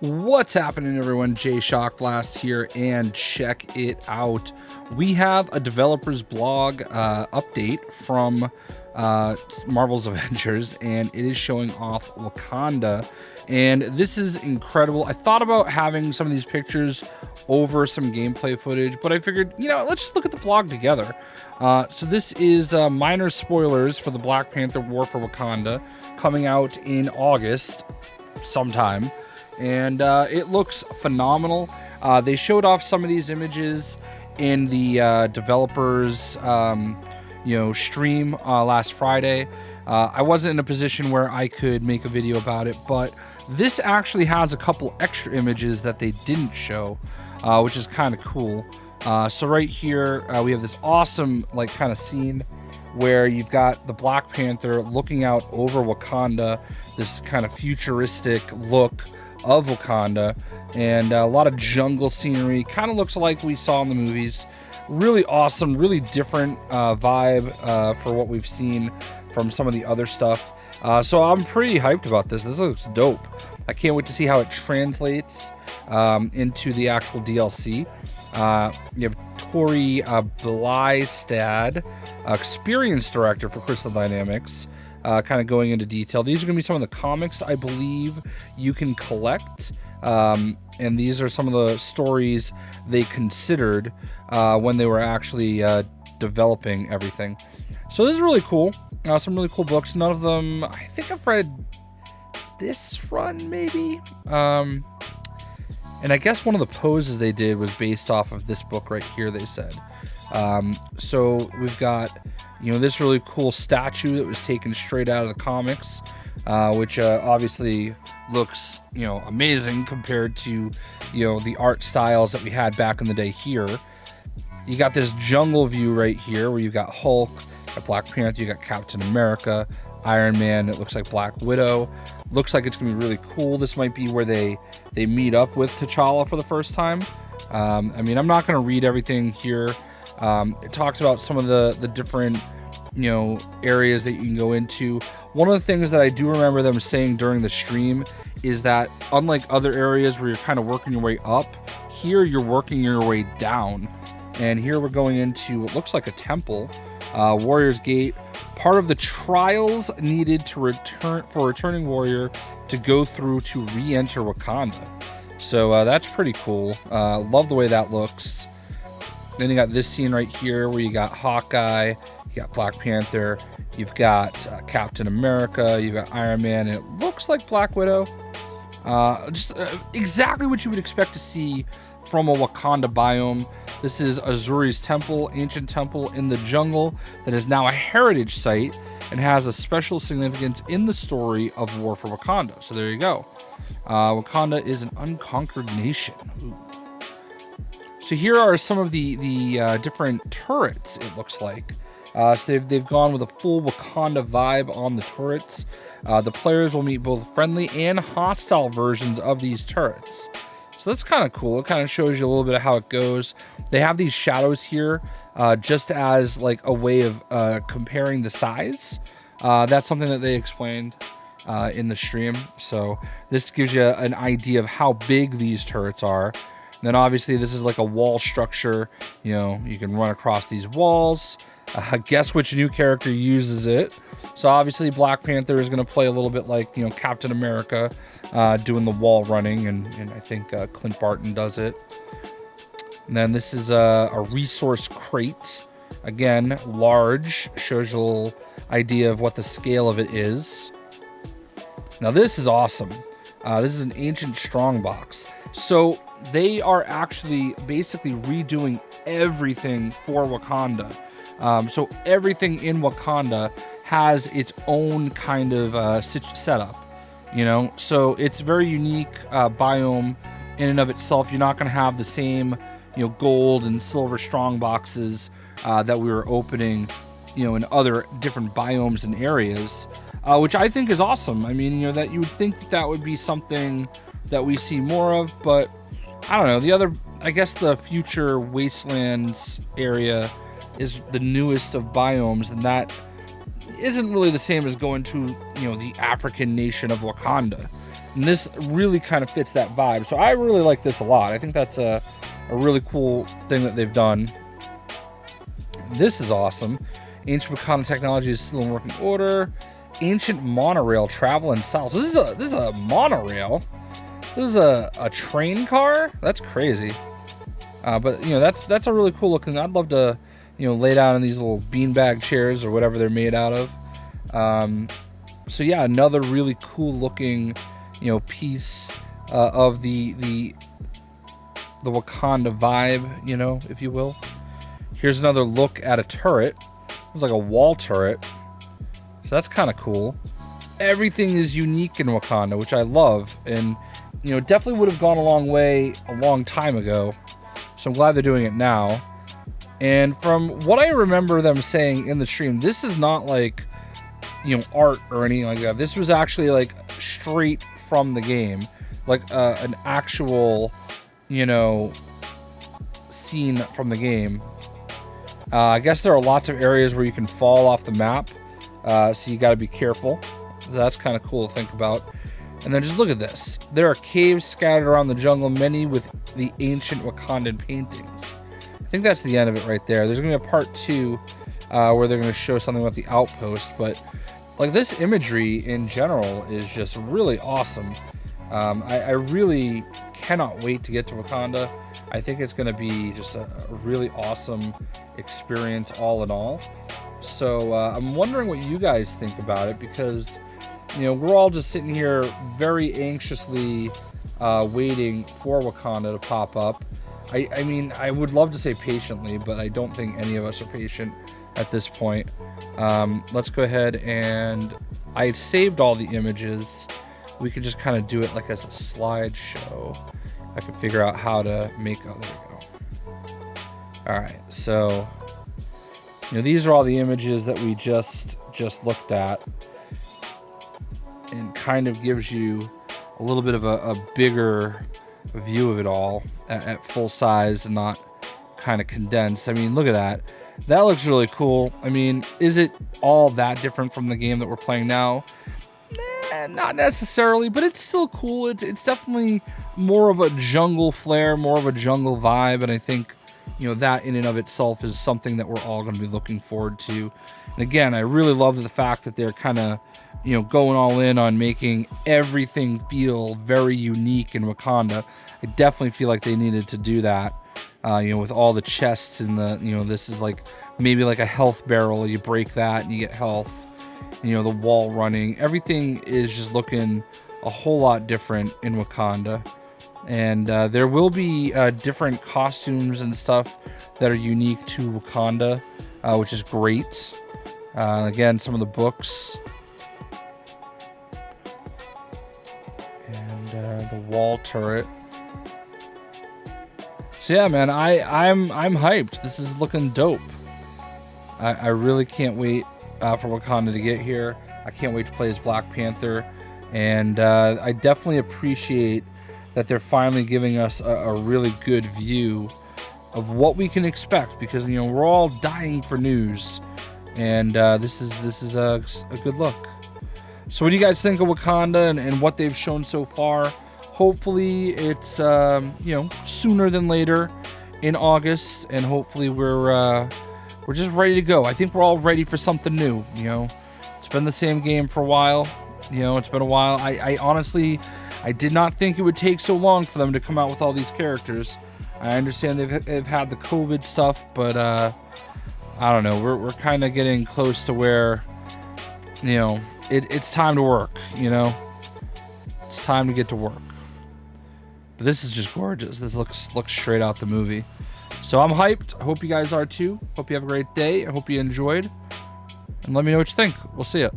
What's happening, everyone? JayShockblast here, and check it out. We have a developer's blog update from Marvel's Avengers, and it is showing off Wakanda, and this is incredible. I thought about having some of these pictures over some gameplay footage, but I figured, let's just look at the blog together. So this is minor spoilers for the Black Panther War for Wakanda, coming out in August sometime. And it looks phenomenal. They showed off some of these images in the developers, stream last Friday. I wasn't in a position where I could make a video about it, but this actually has a couple extra images that they didn't show, which is kind of cool. So right here, we have this awesome kind of scene where you've got the Black Panther looking out over Wakanda, this kind of futuristic look of Wakanda, and a lot of jungle scenery. Kind of looks like we saw in the movies. Really awesome, really different vibe for what we've seen from some of the other stuff. So I'm pretty hyped about this. This looks dope. I can't wait to see how it translates into the actual DLC. You have Tori Blystad, experience director for Crystal Dynamics, kind of going into detail. These are going to be some of the comics I believe you can collect, and these are some of the stories they considered when they were actually developing everything. So this is really cool. Some really cool books. None of them, I think I've read this run maybe, and I guess one of the poses they did was based off of this book right here, they said. So we've got, this really cool statue that was taken straight out of the comics, which obviously looks, amazing compared to, the art styles that we had back in the day here. You got this jungle view right here where you've got Hulk, got Black Panther, you got Captain America, Iron Man, it looks like Black Widow. Looks like it's gonna be really cool. This might be where they meet up with T'Challa for the first time. I'm not gonna read everything here. It talks about some of the different areas that you can go into. One of the things that I do remember them saying during the stream is that unlike other areas where you're kind of working your way up, here you're working your way down. And here we're going into what looks like a temple, Warrior's Gate. Part of the trials needed to returning warrior to go through to re-enter Wakanda. So that's pretty cool. Love the way that looks. Then you got this scene right here where you got Hawkeye, you got Black Panther, you've got Captain America, you've got Iron Man, and it looks like Black Widow. Just exactly what you would expect to see from a Wakanda biome. This is Azuri's temple, ancient temple in the jungle that is now a heritage site and has a special significance in the story of War for Wakanda. So there you go. Wakanda is an unconquered nation. Ooh. So here are some of the different turrets, it looks like. So they've gone with a full Wakanda vibe on the turrets. The players will meet both friendly and hostile versions of these turrets. So that's kind of cool. It kind of shows you a little bit of how it goes. They have these shadows here just as like a way of comparing the size. That's something that they explained in the stream. So this gives you an idea of how big these turrets are. And then obviously this is like a wall structure. You can run across these walls. Guess which new character uses it. So obviously Black Panther is going to play a little bit like, Captain America doing the wall running, and I think Clint Barton does it. And then this is a resource crate. Again, large, shows you a little idea of what the scale of it is. Now this is awesome. This is an ancient strongbox. So they are actually basically redoing everything for Wakanda. So everything in Wakanda has its own kind of setup, so it's very unique biome in and of itself. You're not going to have the same, gold and silver strong boxes that we were opening, in other different biomes and areas, which I think is awesome. That you would think that would be something that we see more of, but I don't know. I guess the future wastelands area is the newest of biomes, and that isn't really the same as going to, the African nation of Wakanda. And this really kind of fits that vibe. So I really like this a lot. I think that's a really cool thing that they've done. This is awesome. Ancient Wakanda technology is still in working order. Ancient monorail travel and style. So this is a monorail. This is a train car. That's crazy. But you know, that's a really cool looking. I'd love to, you know, lay down in these little beanbag chairs or whatever they're made out of. So yeah, another really cool looking, you know, piece of the Wakanda vibe, you know, if you will. Here's another look at a turret. It's like a wall turret. So that's kind of cool. Everything is unique in Wakanda, which I love, and you know, definitely would have gone a long way a long time ago. So I'm glad they're doing it now. And from what I remember them saying in the stream, this is not like, you know, art or anything like that. This was actually like straight from the game, like an actual, you know, scene from the game. I guess there are lots of areas where you can fall off the map, so you got to be careful. So that's kind of cool to think about. And then just look at this. There are caves scattered around the jungle, many with the ancient Wakandan paintings. I think that's the end of it right there. There's going to be a part 2 where they're going to show something about the outpost, but like this imagery in general is just really awesome. I really cannot wait to get to Wakanda. I think it's going to be just a really awesome experience all in all. So I'm wondering what you guys think about it, because you know, we're all just sitting here very anxiously waiting for Wakanda to pop up. I mean, I would love to say patiently, but I don't think any of us are patient at this point. Let's go ahead, and I saved all the images. We could just kind of do it like as a slideshow. I could figure out how to make... Oh, there we go. All right, so you know, these are all the images that we just looked at, and kind of gives you a little bit of a bigger view of it all at full size and not kind of condensed. I mean, look at that. That looks really cool. I mean, is it all that different from the game that we're playing now? Not necessarily, but it's still cool. It's definitely more of a jungle flair, more of a jungle vibe, and I think, you know, that in and of itself is something that we're all going to be looking forward to. And again, I really love the fact that they're kind of, you know, going all in on making everything feel very unique in Wakanda. I definitely feel like they needed to do that, you know, with all the chests and the, you know, this is like maybe like a health barrel. You break that and you get health. You know, the wall running. Everything is just looking a whole lot different in Wakanda. And there will be different costumes and stuff that are unique to Wakanda, which is great. Again, some of the books. And the wall turret. So yeah, man, I'm hyped. This is looking dope. I really can't wait for Wakanda to get here. I can't wait to play as Black Panther. And I definitely appreciate that they're finally giving us a really good view of what we can expect, because, you know, we're all dying for news, and this is a good look. So what do you guys think of Wakanda and what they've shown so far? Hopefully it's you know, sooner than later in August, and hopefully we're just ready to go. I think we're all ready for something new. You know, it's been the same game for a while. You know, it's been a while. I honestly, I did not think it would take so long for them to come out with all these characters. I understand they've had the COVID stuff, but I don't know. We're kind of getting close to where, you know, it's time to work. You know, it's time to get to work. But this is just gorgeous. This looks straight out the movie. So I'm hyped. I hope you guys are too. Hope you have a great day. I hope you enjoyed. And let me know what you think. We'll see you.